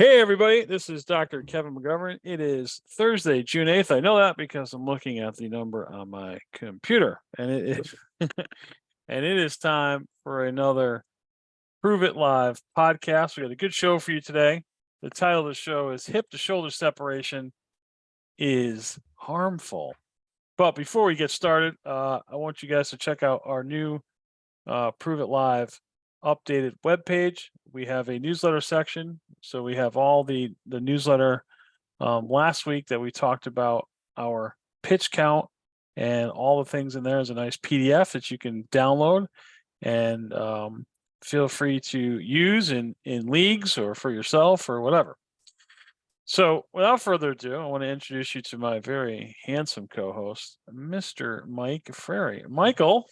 Hey, everybody, this is Dr. Kevin McGovern. It is Thursday, June 8th. I know that because I'm looking at the number on my computer, and it is and it is time for another Prove It Live podcast. We got a good show for you today. The title of the show is Hip to Shoulder Separation is Harmful. But before we get started, I want you guys to check out our new Prove It Live updated webpage. We have a newsletter section. So we have all the newsletter last week that we talked about our pitch count and all the things in there is a nice PDF that you can download and feel free to use in leagues or for yourself or whatever. So without further ado, I want to introduce you to my very handsome co-host, Mr. Mike Frary. Michael.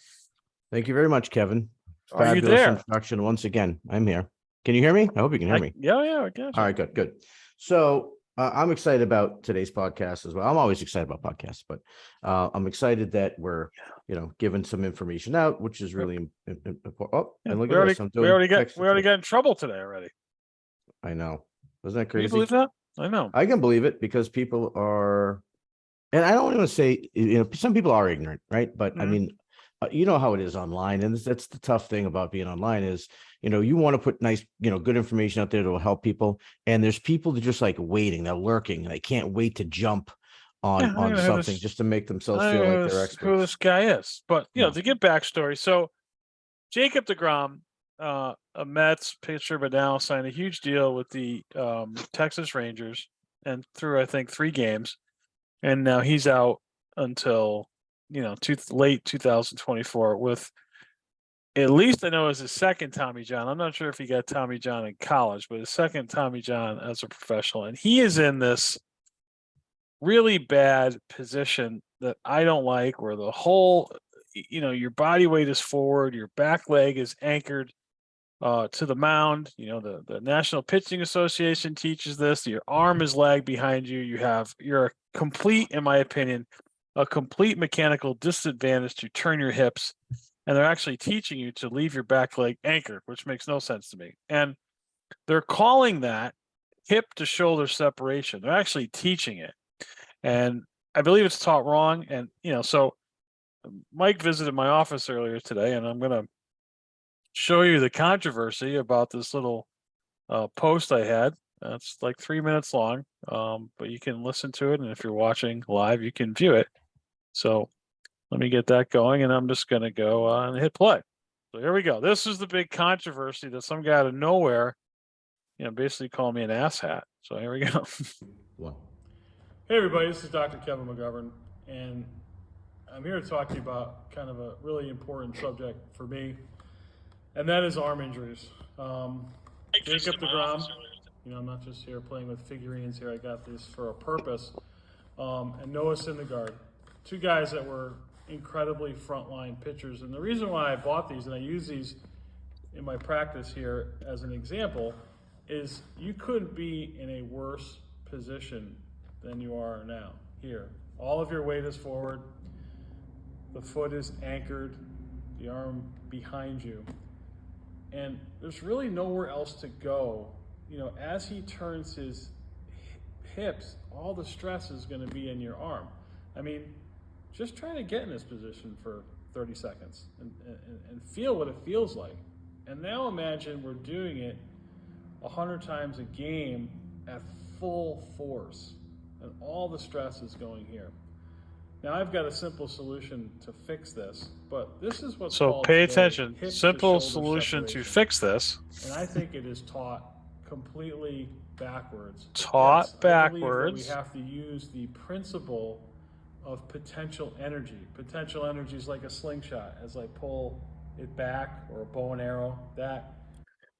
Thank you very much, Kevin. Are you Fabulous there? introduction once again. I'm here. Can you hear me? I hope you can hear me. Yeah, I got you. All right, good. So I'm excited about today's podcast as well. I'm always excited about podcasts, but I'm excited that we're, giving some information out, which is really important. Oh, and look at this. We already got in trouble today already. I know. Isn't that Can crazy? you believe that? I know. I can believe it because people are, and I don't want to say, some people are ignorant, right? But I mean, you know how it is online, and that's the tough thing about being online is, you want to put nice, good information out there that will help people, and there's people that are just like waiting, they're lurking, and they can't wait to jump on something just to make themselves feel like they're experts. Who this guy is, but to give backstory, so Jacob deGrom, a Mets pitcher, but now signed a huge deal with the Texas Rangers, and through I think 3 games, and now he's out until late 2024 with, at least I know, is his second Tommy John. I'm not sure if he got Tommy John in college, but his second Tommy John as a professional. And he is in this really bad position that I don't like, where the whole, your body weight is forward, your back leg is anchored to the mound. The National Pitching Association teaches this. Your arm is lagged behind you. You're a complete, in my opinion, a complete mechanical disadvantage to turn your hips, and they're actually teaching you to leave your back leg anchored, which makes no sense to me. And they're calling that hip to shoulder separation. They're actually teaching it, and I believe it's taught wrong. And so Mike visited my office earlier today, and I'm going to show you the controversy about this little post I had. It's like 3 minutes long, but you can listen to it, and if you're watching live, you can view it. So let me get that going, and I'm just going to go and hit play. So here we go. This is the big controversy that some guy out of nowhere, basically called me an asshat. So here we go. Hey, everybody. This is Dr. Kevin McGovern, and I'm here to talk to you about kind of a really important subject for me, and that is arm injuries. Jacob deGrom, I'm not just here playing with figurines here. I got this for a purpose. And Noah Syndergaard, 2 guys that were incredibly frontline pitchers. And the reason why I bought these, and I use these in my practice here as an example, is you couldn't be in a worse position than you are now. Here, all of your weight is forward, the foot is anchored, the arm behind you, and there's really nowhere else to go. As he turns his hips, all the stress is going to be in your arm. I mean, just try to get in this position for 30 seconds and feel what it feels like. And now imagine we're doing it 100 times a game at full force, and all the stress is going here. Now I've got a simple solution to fix this, but this is what's called, pay attention, simple solution to fix this. And I think it is taught completely backwards. Backwards. We have to use the principle of potential energy. Potential energy is like a slingshot. As I pull it back, or a bow and arrow, that.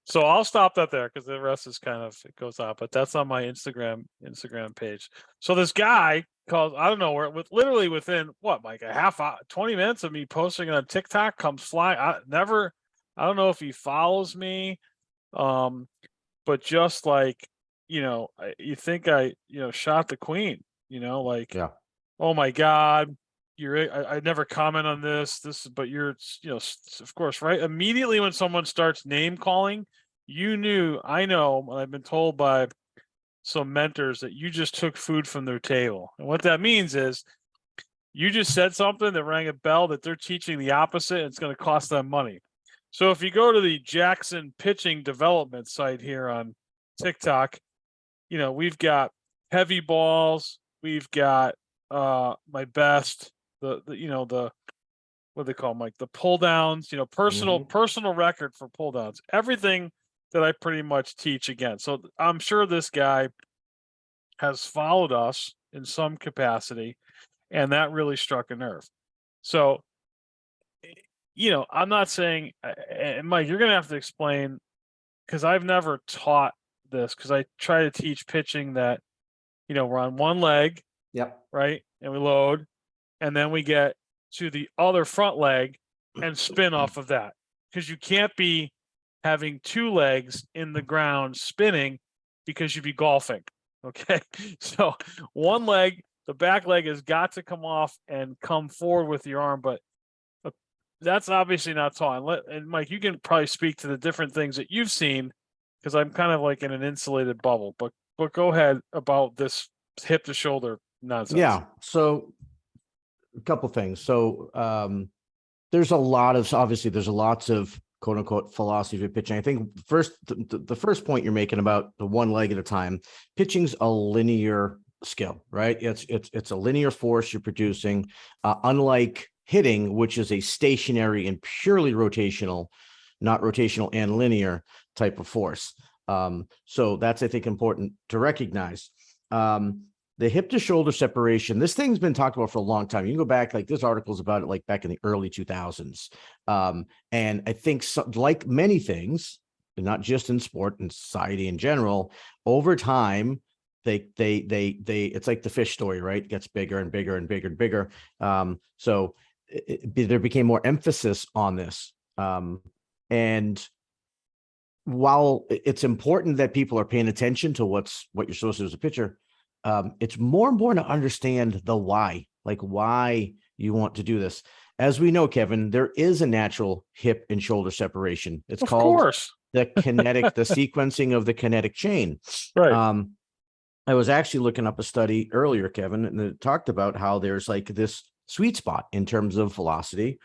So I'll stop that there because the rest is it goes on, but that's on my Instagram page. So this guy called, I don't know where, literally within like a half hour, 20 minutes of me posting on TikTok, comes flying. I don't know if he follows me, but just like, you think I, shot the queen, Yeah. Oh my God, I never comment on this, but you're, of course, right? Immediately when someone starts name calling, I know, I've been told by some mentors that you just took food from their table. And what that means is you just said something that rang a bell that they're teaching the opposite, and it's going to cost them money. So if you go to the Jackson pitching development site here on TikTok, we've got heavy balls, we've got my best, the what do they call them, like the pull downs, personal record for pull downs, everything that I pretty much teach again. So I'm sure this guy has followed us in some capacity, and that really struck a nerve. So, I'm not saying, and Mike, you're going to have to explain, because I've never taught this, because I try to teach pitching that, we're on one leg, Yep. right? And we load, and then we get to the other front leg and spin off of that, because you can't be having two legs in the ground spinning, because you'd be golfing. Okay. So one leg, the back leg has got to come off and come forward with your arm, but that's obviously not taught. And Mike, you can probably speak to the different things that you've seen, because I'm kind of like in an insulated bubble, but go ahead about this hip to shoulder nonsense. Yeah. So a couple things. So there's lots of quote unquote philosophy of pitching. I think the first point you're making about the one leg at a time, pitching's a linear skill, right? It's a linear force you're producing, unlike hitting, which is a stationary and purely rotational, not rotational and linear type of force. So that's, I think, important to recognize. The hip to shoulder separation, this thing's been talked about for a long time. You can go back, like this article's about it, like back in the early 2000s. And I think like many things, not just in sport and society in general, over time, it's like the fish story, right? It gets bigger and bigger and bigger and bigger. So there became more emphasis on this. And while it's important that people are paying attention to what you're supposed to do as a pitcher, it's more important to understand the why, like why you want to do this. As we know, Kevin, there is a natural hip and shoulder separation. It's called the sequencing of the kinetic chain. Right. I was actually looking up a study earlier, Kevin, and it talked about how there's like this sweet spot in terms of velocity,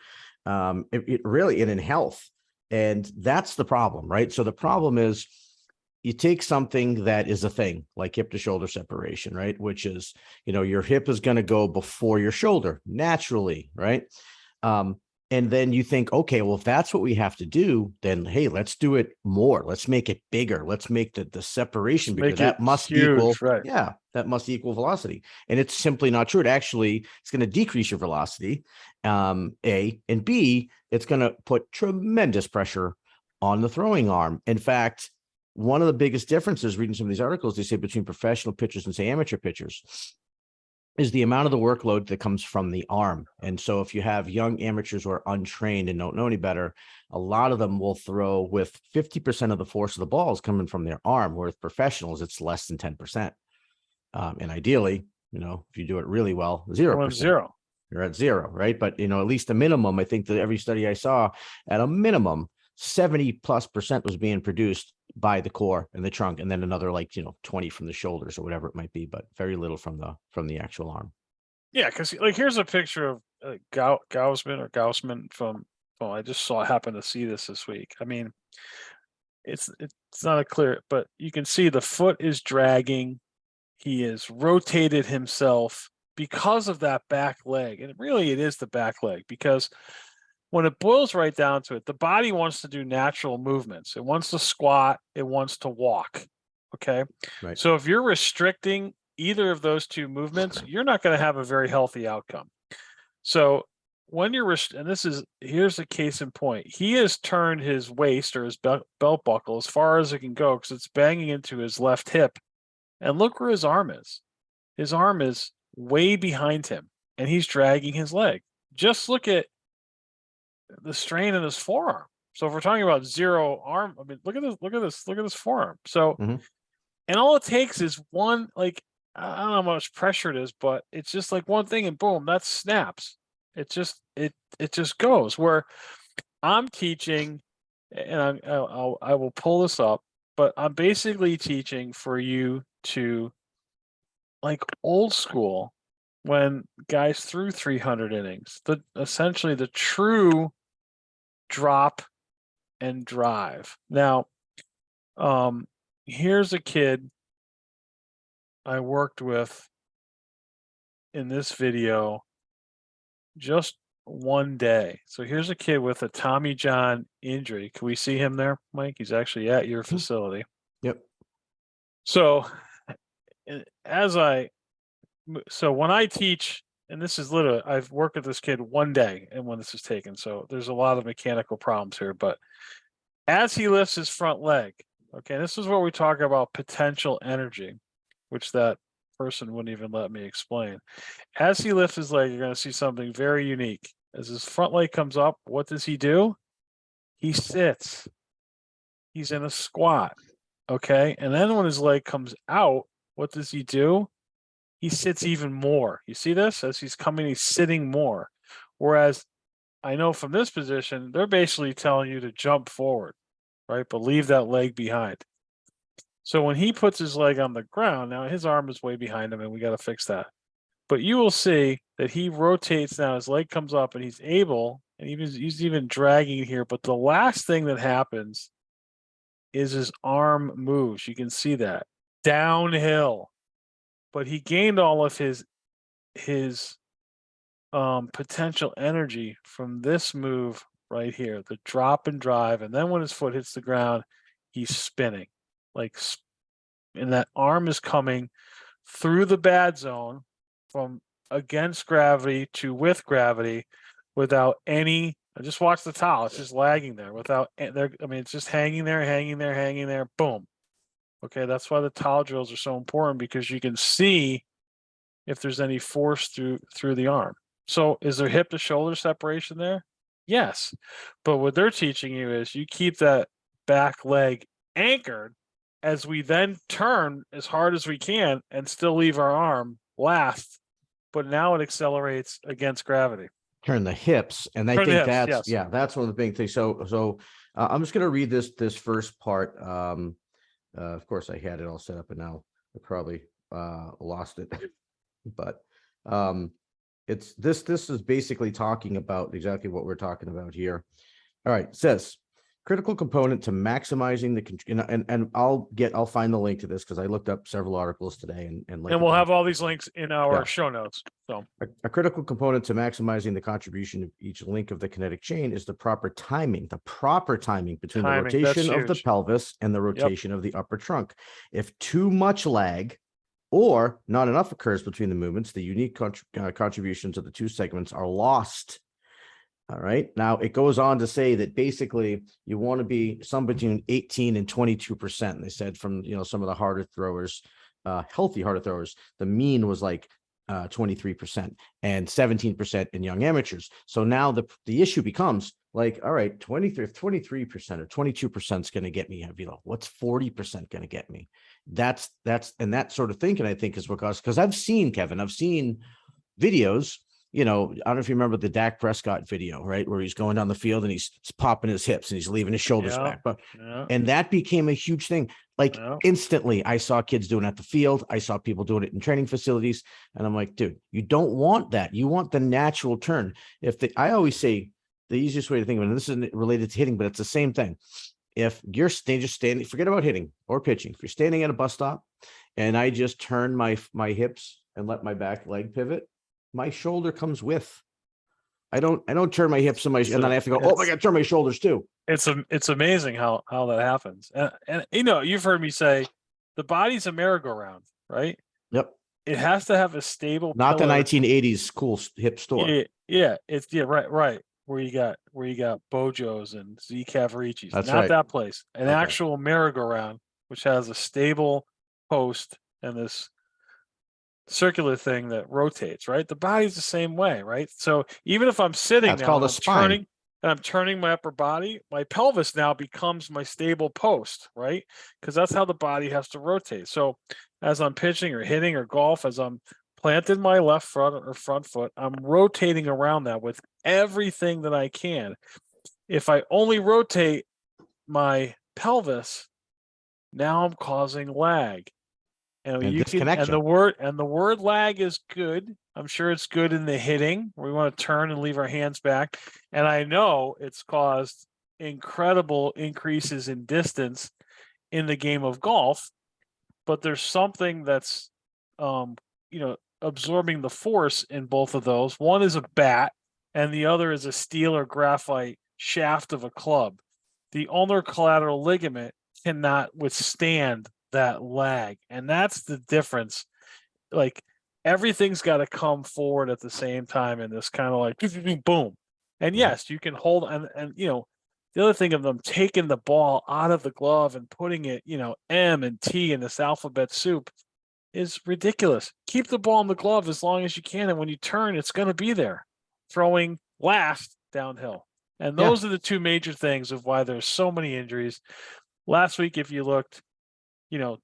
it really, and in health. And that's the problem, right? So the problem is, you take something that is a thing like hip to shoulder separation, right? Which is, your hip is going to go before your shoulder naturally, right? And then you think, okay, well, if that's what we have to do, then, hey, let's do it more. Let's make it bigger. Let's make the separation because that must equal, right? Yeah, that must equal velocity. And it's simply not true. It's going to decrease your velocity, A, and B, it's going to put tremendous pressure on the throwing arm. In fact, one of the biggest differences, reading some of these articles, they say between professional pitchers and say amateur pitchers, is the amount of the workload that comes from the arm. And so if you have young amateurs who are untrained and don't know any better, a lot of them will throw with 50% of the force of the balls coming from their arm, whereas professionals, it's less than 10%. And ideally, if you do it really well, 0%. You're at zero, right? But, at least a minimum, I think that every study I saw, at a minimum, 70+% was being produced by the core and the trunk, and then another 20 from the shoulders or whatever it might be, but very little from the actual arm. Yeah, because here's a picture of Gaussman from. Well, I just happened to see this week. I mean, it's not a clear, but you can see the foot is dragging. He has rotated himself because of that back leg, and it is the back leg, because when it boils right down to it, the body wants to do natural movements. It wants to squat. It wants to walk. Okay. Right. So if you're restricting either of those two movements, you're not going to have a very healthy outcome. So when here's a case in point. He has turned his waist or his belt buckle as far as it can go, because it's banging into his left hip. And look where his arm is. His arm is way behind him, and he's dragging his leg. Just look at the strain in his forearm. So if we're talking about zero arm, I mean, look at this forearm. So, and all it takes is one, I don't know how much pressure it is, but it's just like one thing, and boom, that snaps. It just goes. Where I'm teaching, and I will pull this up, but I'm basically teaching for you to like old school when guys threw 300 innings. Essentially the true drop and drive. Now, here's a kid I worked with in this video just one day. So here's a kid with a Tommy John injury. Can we see him there, Mike? He's actually at your facility. Yep. So so when I teach, and this is literally, I've worked with this kid one day and when this is taken. So there's a lot of mechanical problems here, but as he lifts his front leg, okay, this is where we talk about potential energy, which that person wouldn't even let me explain. As he lifts his leg, you're going to see something very unique. As his front leg comes up, what does he do? He sits. He's in a squat, okay? And then when his leg comes out, what does he do? He sits even more. You see this? As he's coming, he's sitting more. Whereas I know from this position, they're basically telling you to jump forward, right? But leave that leg behind. So when he puts his leg on the ground, now his arm is way behind him and we got to fix that. But you will see that he rotates now, his leg comes up and he's able, and he's even dragging it here. But the last thing that happens is his arm moves. You can see that downhill. But he gained all of his potential energy from this move right here, the drop and drive. And then when his foot hits the ground, he's spinning, and that arm is coming through the bad zone from against gravity to with gravity without any. I just watch the towel. It's just lagging there without there. I mean, it's just hanging there. Boom. Okay, that's why the towel drills are so important, because you can see if there's any force through the arm. So is there hip to shoulder separation there? Yes. But what they're teaching you is you keep that back leg anchored as we then turn as hard as we can and still leave our arm last, but now it accelerates against gravity. Turn the hips, and I Turn the think hips, that's yes. yeah, that's one of the big things. So I'm just going to read this first part. Of course, I had it all set up, and now I probably lost it. But it's this is basically talking about exactly what we're talking about here. All right, it says critical component to maximizing the and I'll find the link to this because I looked up several articles today and we'll have all these links in our show notes. So a critical component to maximizing the contribution of each link of the kinetic chain is the proper timing between the rotation of the pelvis and the rotation of the upper trunk. If too much lag or not enough occurs between the movements, the unique contributions of the two segments are lost. All right. Now it goes on to say that basically you want to be somewhere between 18 and 22%. And they said from, some of the harder throwers, healthy harder throwers, the mean was like 23% and 17% in young amateurs. So now the issue becomes like, all right, 23% or 22% is going to get me, what's 40% going to get me? That's and that sort of thinking, I think, is because I've seen, Kevin, videos. I don't know if you remember the Dak Prescott video, right? Where he's going down the field and he's popping his hips and he's leaving his shoulders back. And that became a huge thing. Instantly, I saw kids doing it at the field. I saw people doing it in training facilities. And I'm like, dude, you don't want that. You want the natural turn. I always say the easiest way to think of it, and this isn't related to hitting, but it's the same thing. If you're just standing, forget about hitting or pitching. If you're standing at a bus stop and I just turn my hips and let my back leg pivot, my shoulder comes with. I don't turn my hips and then I have to go, oh, I got to turn my shoulders too. It's amazing how that happens. And you've heard me say the body's a merry-go-round, right? Yep. It has to have a stable Not pillar. the 1980s cool hip store. Right. Where you got Bojo's and Z Cavaricci's. That's not right. That place. An actual merry-go-round, which has a stable post and this circular thing that rotates, right? The body's the same way, right? So even if I'm sitting It's called a spine. I'm turning my upper body, my pelvis now becomes my stable post, right? Because that's how the body has to rotate. So as I'm pitching or hitting or golf, as I'm planted my left front or front foot, I'm rotating around that with everything that I can. If I only rotate my pelvis, now I'm causing lag. And And you can, and disconnection. the word lag is good. I'm sure it's good in the hitting. We want to turn and leave our hands back. And I know it's caused incredible increases in distance in the game of golf, but there's something that's, absorbing the force in both of those. One is a bat, and the other is a steel or graphite shaft of a club. The ulnar collateral ligament cannot withstand that lag, and that's the difference. Like everything's got to come forward at the same time in this kind of like boom. And yes, you can hold and the other thing of them taking the ball out of the glove and putting it, M and T in this alphabet soup is ridiculous. Keep the ball in the glove as long as you can, and when you turn, it's going to be there, throwing last downhill. And Yeah. those are the two major things of why there's so many injuries. Last week, if you looked,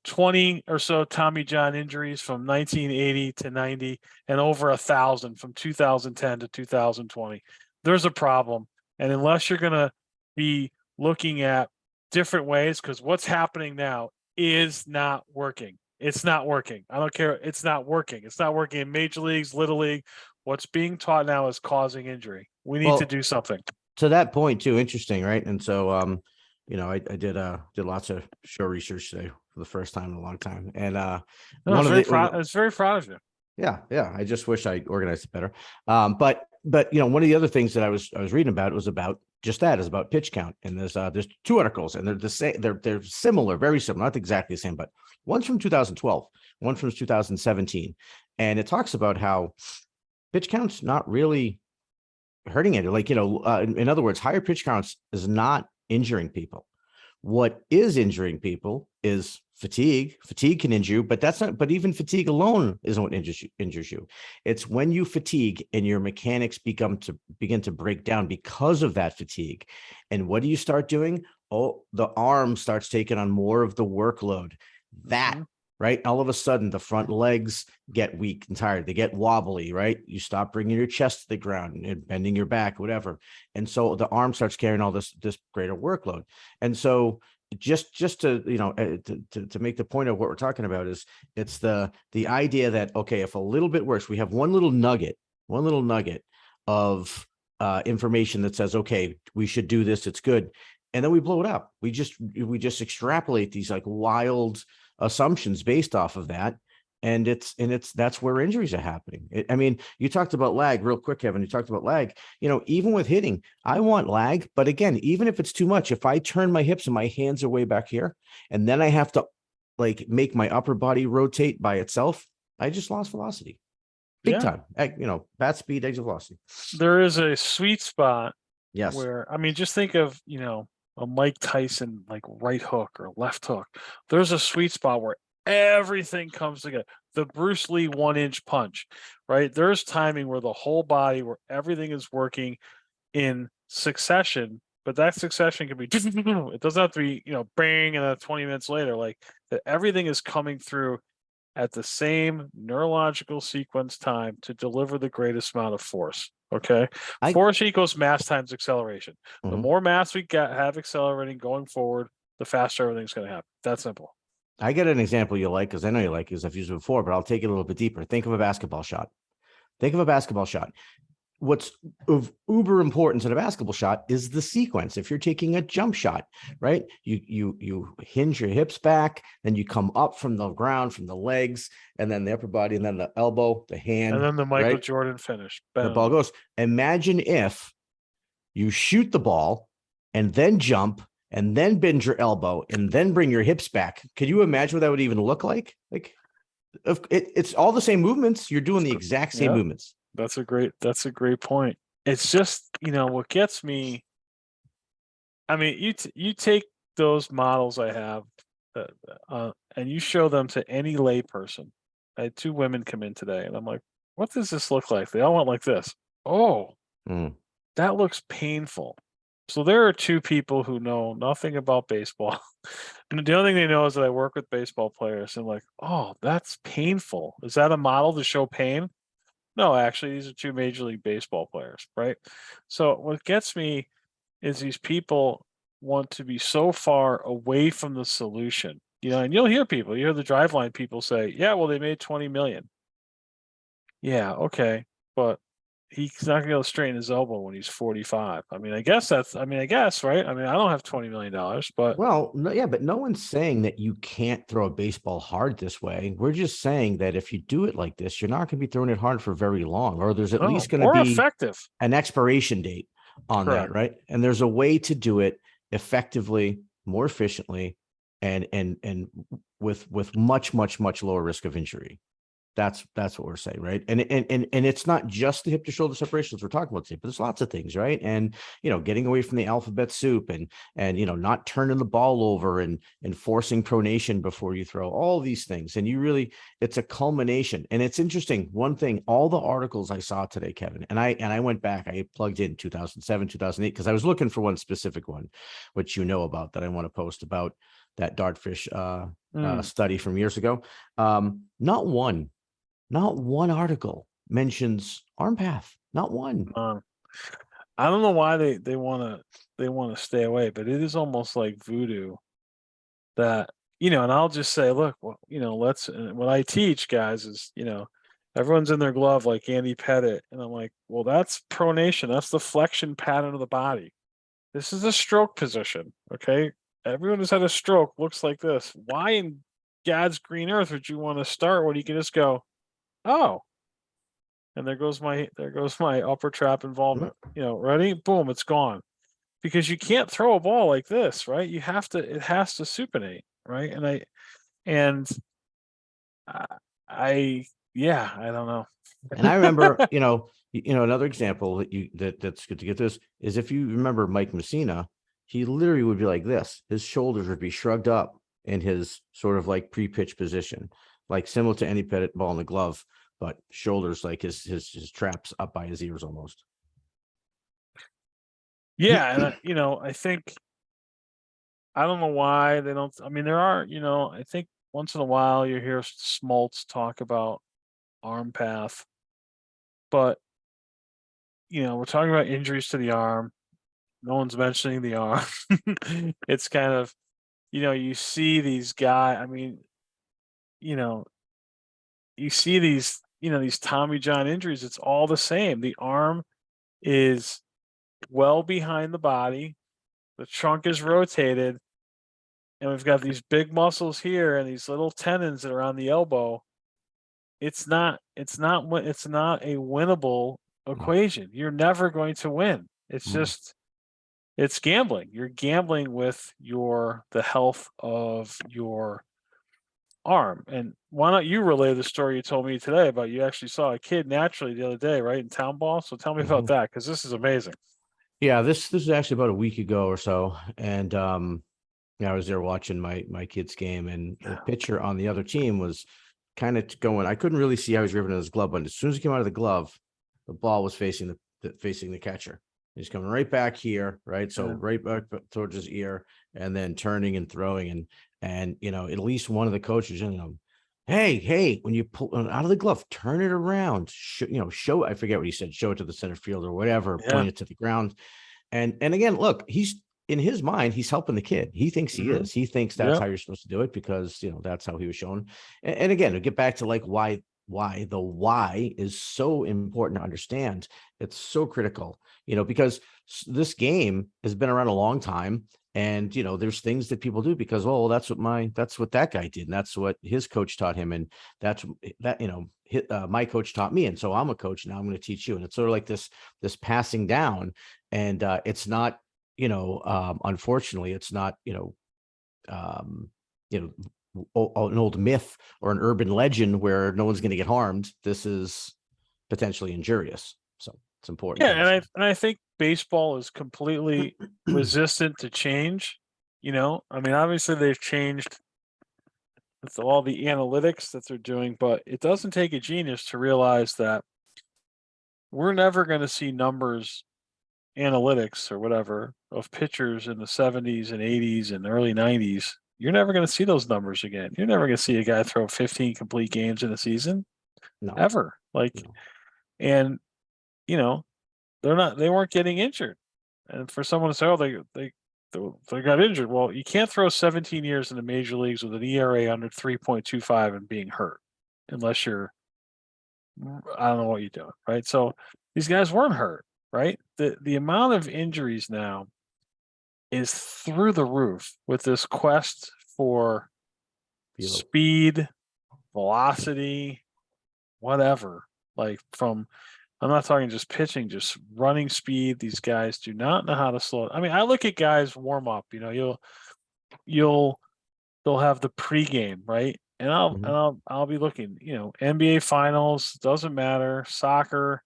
20 or so Tommy John injuries from 1980 to 90, and over 1,000 from 2010 to 2020. There's a problem. And unless you're going to be looking at different ways, because what's happening now is not working. It's not working. I don't care. It's not working. It's not working in major leagues, little league. What's being taught now is causing injury. We need to do something. To that point too, interesting, right? And so, I did lots of show research today for the first time in a long time. And I was very proud of you. Yeah. I just wish I organized it better. But one of the other things that I was reading about was about just that, is about pitch count. And there's two articles, and they're the same. They're similar, very similar, not exactly the same, but one's from 2012, one from 2017, and it talks about how pitch count's not really hurting it. Like, in other words, higher pitch counts is not injuring people. What is injuring people is fatigue. Fatigue can injure you, but even fatigue alone isn't what injures you. It's when you fatigue and your mechanics begin to break down because of that fatigue. And what do you start doing? Oh, the arm starts taking on more of the workload. Right? All of a sudden, the front legs get weak and tired. They get wobbly, right? You stop bringing your chest to the ground and bending your back, whatever. And so the arm starts carrying all this greater workload. And so just to, to make the point of what we're talking about is it's the idea that, okay, if a little bit worse, we have one little nugget of information that says, okay, we should do this. It's good. And then we blow it up. We just extrapolate these like wild assumptions based off of that, and that's where injuries are happening. You talked about lag real quick, Kevin. You talked about lag. Even with hitting, I want lag, but again, even if it's too much, if I turn my hips and my hands are way back here, and then I have to like make my upper body rotate by itself, I just lost velocity, big time. Bat speed, exit velocity. There is a sweet spot. Yes. Where just think of a Mike Tyson like right hook or left hook. There's a sweet spot where everything comes together. The Bruce Lee 1-inch punch, right? There's timing where the whole body, where everything is working in succession, but that succession can be, it doesn't have to be, bang, and then 20 minutes later, like that everything is coming through at the same neurological sequence time to deliver the greatest amount of force. Okay. Force equals mass times acceleration. The more mass we have accelerating going forward, the faster everything's going to happen. That's simple. I get an example you like, because I know you like it, because I've used it before, but I'll take it a little bit deeper. Think of a basketball shot. What's of uber importance in a basketball shot is the sequence. If you're taking a jump shot, right, you hinge your hips back, then you come up from the ground, from the legs, and then the upper body, and then the elbow, the hand, and then the Michael Jordan finish. The ball goes. Imagine if you shoot the ball and then jump and then bend your elbow and then bring your hips back. Could you imagine what that would even look like? Like, it's all the same movements. You're doing the exact same movements. That's a great point. It's just, what gets me. You take those models I have, and you show them to any lay person. I had 2 women come in today, and I'm like, what does this look like? They all went like this. Oh, that looks painful. So there are 2 people who know nothing about baseball. And the only thing they know is that I work with baseball players, and like, oh, that's painful. Is that a model to show pain? No, actually, these are 2 Major League Baseball players, right? So what gets me is these people want to be so far away from the solution and you'll hear people, you hear the driveline people say, yeah, well, they made 20 million. Yeah, okay, but he's not gonna be able to straighten his elbow when he's 45. I mean, I guess, right? I mean, I don't have $20 million, but Well, no, yeah, but no one's saying that you can't throw a baseball hard this way. We're just saying that if you do it like this, you're not going to be throwing it hard for very long, or there's at least going to more be effective. an expiration date on that, Correct. right? And there's a way to do it effectively, more efficiently, and with much lower risk of injury. That's what we're saying, right? And it's not just the hip to shoulder separations we're talking about today, but there's lots of things, right? And getting away from the alphabet soup and not turning the ball over and forcing pronation before you throw, all these things. And it's a culmination. And it's interesting. One thing, all the articles I saw today, Kevin, and I went back, I plugged in 2007, 2008, because I was looking for one specific one, which about that I want to post about that dartfish study from years ago. Not one article mentions arm path. Not one. I don't know why they want to stay away, but it is almost like voodoo that, and I'll just say, look, well, what I teach guys is, everyone's in their glove like Andy Pettit, and I'm like, well, that's pronation. That's the flexion pattern of the body. This is a stroke position. Okay. Everyone who's had a stroke looks like this. Why in God's green earth would you want to start when you can just go, oh, and there goes my upper trap involvement. Ready? Boom, it's gone. Because you can't throw a ball like this, right? It has to supinate, right? I don't know. And I remember, another example that's good to get this is, if you remember Mike Messina, he literally would be like this. His shoulders would be shrugged up in his sort of like pre-pitch position, like similar to any Pettit ball in the glove, but shoulders like his traps up by his ears almost. Yeah, and I think, I don't know why they don't. I mean, there are, I think once in a while you hear Smoltz talk about arm path, but we're talking about injuries to the arm. No one's mentioning the arm. It's kind of, you see these guys. I mean, you see these, these Tommy John injuries. It's all the same. The arm is well behind the body. The trunk is rotated, and we've got these big muscles here and these little tendons that are on the elbow. It's not a winnable equation. You're never going to win. It's just, it's gambling. You're gambling with the health of your arm. And why don't you relay the story you told me today about, you actually saw a kid naturally the other day, right, in town ball? So tell me about that, because this is amazing. Yeah, this is actually about a week ago or so, and I was there watching my kid's game, and the pitcher on the other team was kind of going. I couldn't really see how he was ripping his glove, but as soon as he came out of the glove, the ball was facing the catcher. He's coming right back here, right? So right back towards his ear, and then turning and throwing, and at least one of the coaches, hey, when you pull out of the glove, turn it around. Show. I forget what he said. Show it to the center field or whatever. Point it to the ground. And again, look, he's, in his mind, he's helping the kid. He thinks he is. He thinks that's how you're supposed to do it, because that's how he was shown. And again, to get back to like why the why is so important to understand. It's so critical, because this game has been around a long time. And there's things that people do because, oh, that's what that guy did, and that's what his coach taught him, and that's my coach taught me, and so I'm a coach now. I'm going to teach you, and it's sort of like this passing down, and it's not, unfortunately, it's not, an old myth or an urban legend where no one's going to get harmed. This is potentially injurious, so it's important. Yeah, and I think baseball is completely resistant to change. I mean, obviously they've changed with all the analytics that they're doing, but it doesn't take a genius to realize that we're never going to see numbers, analytics or whatever, of pitchers in the 70s and 80s and early 90s. You're never going to see those numbers again. You're never going to see a guy throw 15 complete games in a season. No. Ever. And they weren't getting injured. And for someone to say, oh, they got injured. Well, you can't throw 17 years in the major leagues with an ERA under 3.25 and being hurt, unless you're, I don't know what you're doing, right? So these guys weren't hurt, right? The amount of injuries now is through the roof with this quest for speed, velocity, whatever. Like I'm not talking just pitching, just running speed. These guys do not know how to slow. I mean, I look at guys warm up. They'll have the pregame, right? And I'll be looking. NBA finals, doesn't matter. Soccer.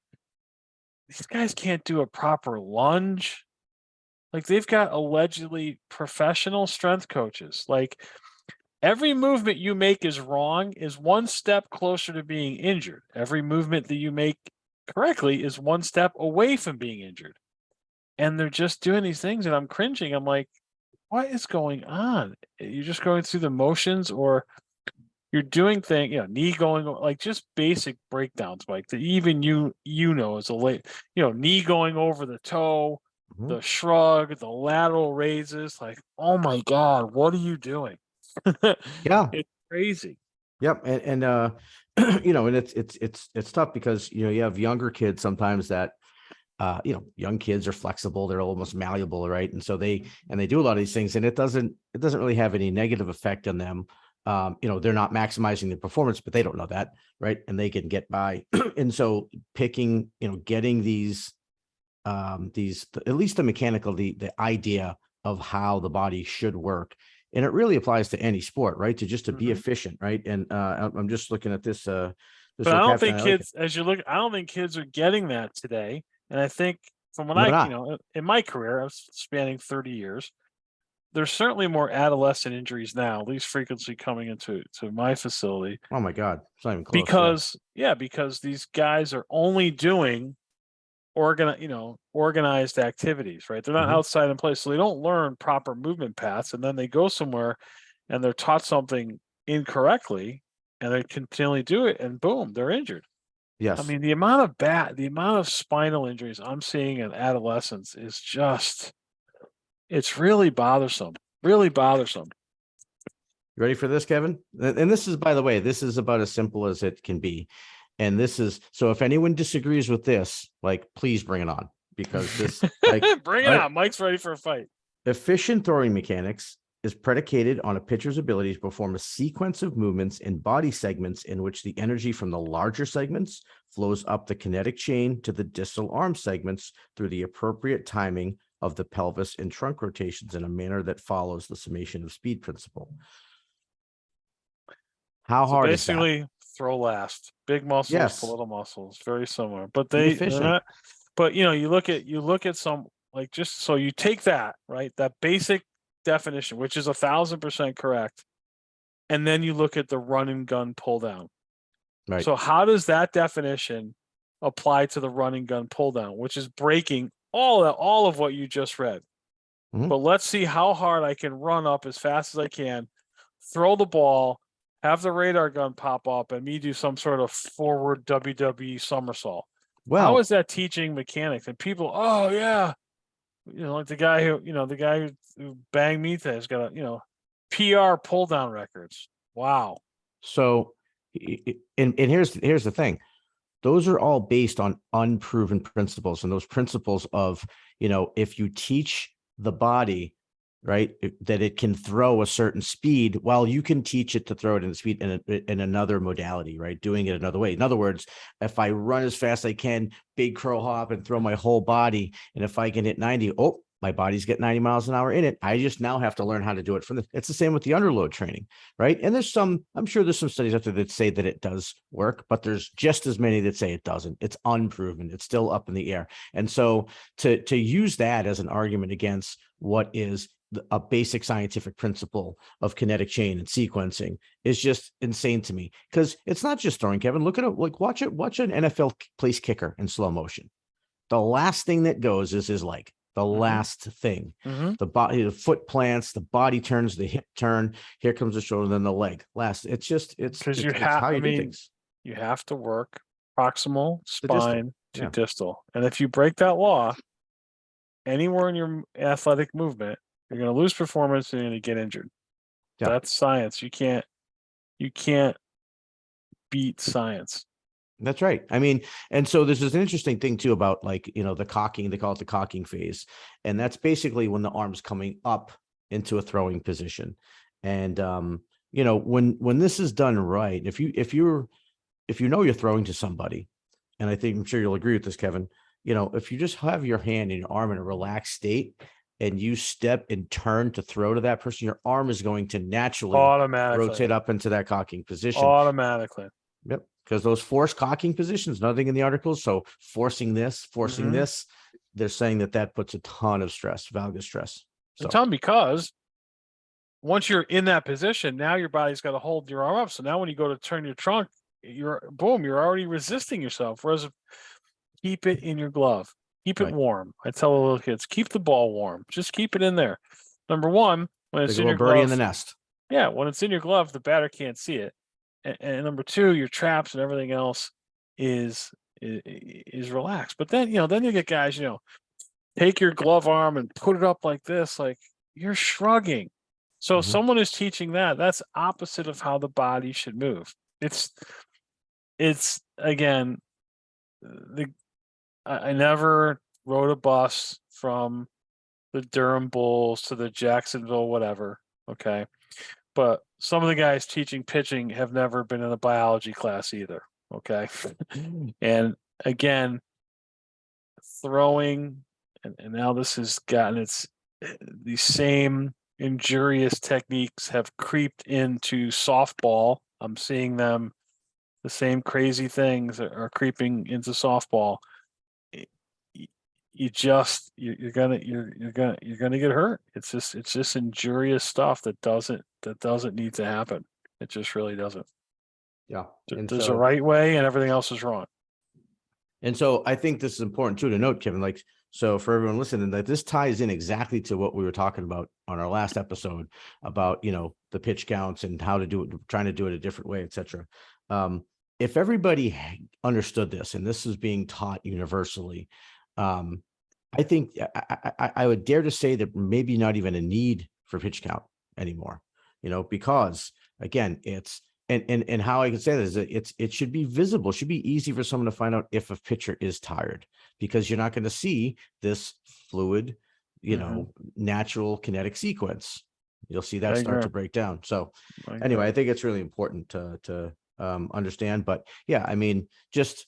These guys can't do a proper lunge. Like, they've got allegedly professional strength coaches. Like, every movement you make is wrong is one step closer to being injured. Every movement that you make correctly is one step away from being injured. And they're just doing these things, and I'm cringing. I'm like, what is going on? You're just going through the motions, or you're doing things, knee going, like just basic breakdowns, Mike, that even as a late, knee going over the toe, the shrug, the lateral raises. Like, oh my God, what are you doing? Yeah, it's crazy. Yep, and and it's tough because you have younger kids sometimes that young kids are flexible, they're almost malleable, right? And so they do a lot of these things, and it doesn't really have any negative effect on them. They're not maximizing their performance, but they don't know that, right? And they can get by. And so getting these at least the mechanical, the idea of how the body should work. And it really applies to any sport, right? To be efficient, right? And I'm just looking at this. But I don't think kids, as you look, I don't think kids are getting that today. And I think from when in my career, I was spanning 30 years, there's certainly more adolescent injuries now, least frequency coming into my facility. Oh my God, it's not even close. Because these guys are only doing organized activities, right? They're not outside in place, so they don't learn proper movement paths, and then they go somewhere and they're taught something incorrectly, and they continually do it, and boom, they're injured. Yes. I mean, the amount of spinal injuries I'm seeing in adolescents is just, it's really bothersome. Really bothersome. You ready for this, Kevin? And this is, by the way, this is about as simple as it can be. And this is, so if anyone disagrees with this, like, please bring it on, because this, bring it on. Mike's ready for a fight. Efficient throwing mechanics is predicated on a pitcher's ability to perform a sequence of movements in body segments in which the energy from the larger segments flows up the kinetic chain to the distal arm segments through the appropriate timing of the pelvis and trunk rotations in a manner that follows the summation of speed principle. How hard is that? Basically, throw last. Big muscles to little muscles, very similar. But they're not. But you look at some, like, just so you take that, right, that basic definition, which is 1,000% correct, and then you look at the run and gun pull down. Right. So how does that definition apply to the run and gun pull down, which is breaking all of what you just read? But let's see how hard I can run up as fast as I can, throw the ball, have the radar gun pop up, and me do some sort of forward WWE somersault. Well, how is that teaching mechanics? And people, oh yeah, like the guy who banged me today has got PR pull down records. Wow. So, and here's the thing. Those are all based on unproven principles, and those principles of, if you teach the body, right, that it can throw a certain speed, well, you can teach it to throw it in speed in another modality, right? Doing it another way. In other words, if I run as fast as I can, big curl hop and throw my whole body, and if I can hit 90, my body's get 90 miles an hour in it. I just now have to learn how to do it from it's the same with the underload training, right? And I'm sure there's some studies out there that say that it does work, but there's just as many that say it doesn't. It's unproven. It's still up in the air. And so to use that as an argument against what is a basic scientific principle of kinetic chain and sequencing is just insane to me, because it's not just throwing, Kevin. Look at it, like watch an NFL place kicker in slow motion. The last thing that goes is his leg. The last thing, the body, the foot plants, the body turns, the hip turn. Here comes the shoulder, then the leg. It's because you have to work proximal spine to distal, and if you break that law anywhere in your athletic movement, You're going to lose performance and you're going to get injured. Yeah. That's science. You can't beat science. That's right. I mean, and so there's this interesting thing too about like, the cocking, they call it the cocking phase. And that's basically when the arm's coming up into a throwing position. And when this is done right, if you know you're throwing to somebody, and I'm sure you'll agree with this, Kevin, if you just have your hand and your arm in a relaxed state and you step and turn to throw to that person, your arm is going to naturally Automatically rotate up into that cocking position. Automatically. Yep. Because those forced cocking positions, nothing in the articles. So forcing this, they're saying that puts a ton of stress, valgus stress. So Tom, because once you're in that position, now your body's got to hold your arm up. So now when you go to turn your trunk, you're already resisting yourself. Whereas keep it in your glove, keep it warm. I tell the little kids, keep the ball warm. Just keep it in there. Number one, when it's in your birdie glove, in the nest. Yeah, when it's in your glove, the batter can't see it. And number two, your traps and everything else is relaxed. But then then you get guys, take your glove arm and put it up like this, like you're shrugging. So someone is teaching that's opposite of how the body should move. It's again, I never rode a bus from the Durham Bulls to the Jacksonville whatever. Okay. But some of the guys teaching pitching have never been in a biology class either. Okay. And again, throwing, and now this has gotten these same injurious techniques have creeped into softball. I'm seeing them, the same crazy things are creeping into softball. You're gonna get hurt. It's just injurious stuff that doesn't need to happen. It just really doesn't. Yeah. There's a right way and everything else is wrong. And so I think this is important too to note, Kevin, like, so for everyone listening, that this ties in exactly to what we were talking about on our last episode about, the pitch counts and how to do it, trying to do it a different way, et cetera. If everybody understood this, and this is being taught universally, I think I would dare to say that maybe not even a need for pitch count anymore, because again, it's, and how I can say that is that it should be visible. It should be easy for someone to find out if a pitcher is tired, because you're not going to see this fluid, natural kinetic sequence. You'll see that start to break down. So anyway, I think it's really important to understand. But yeah, I mean, just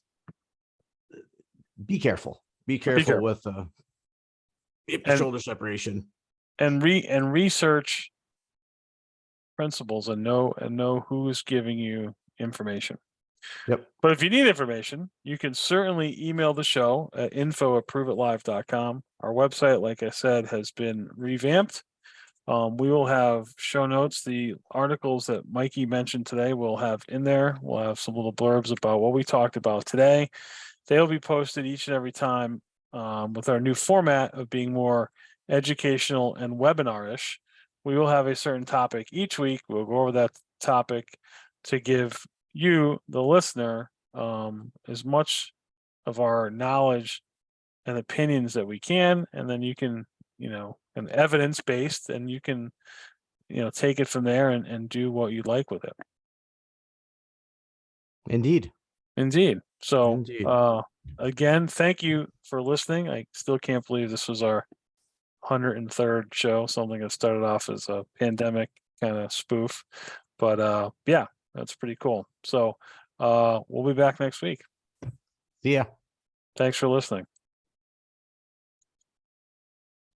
be careful. Be careful with shoulder separation and research principles and know who's giving you information. Yep. But if you need information, you can certainly email the show at info@proveit.live.com. Our website, like I said, has been revamped. We will have show notes. The articles that Mikey mentioned today we'll have in there. We'll have some little blurbs about what we talked about today. They'll be posted each and every time with our new format of being more educational and webinar-ish. We will have a certain topic each week. We'll go over that topic to give you, the listener, as much of our knowledge and opinions that we can, and then you can, and evidence-based, and you can, take it from there and do what you'd like with it. Indeed. So, again, thank you for listening. I still can't believe this was our 103rd show, something that started off as a pandemic kind of spoof. But yeah, that's pretty cool. So we'll be back next week. See ya. Thanks for listening.